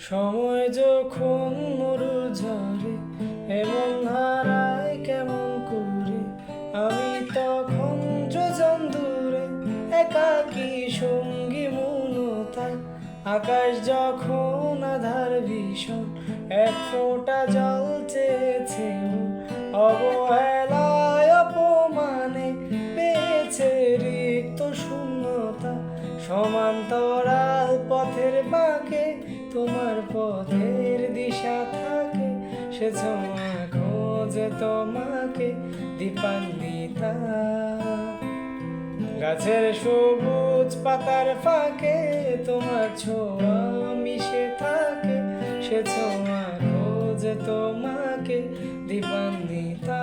সময় যখন মরুর ঝরে এমন হারায় কেমন করে, আমি তখন যোজন দূরে একাকী সঙ্গী মৌনতায়। আকাশ যখন আধার ভীষণ এক ফোঁটা জল চেয়েছে, অবহেলায় অপমানে পেয়েছে রিক্ত শূন্যতা। সমান্তরাল পথের বাঁকে তোমার পথের দিশা থাকে, সে ছোঁয়া খোঁজে তোমাকে দীপান্বিতা। গাছের সবুজ পাতার ফাঁকে তোমার ছোঁয়া মিশে থাকে, সে ছোঁয়া খোঁজে তোমাকে দীপান্বিতা।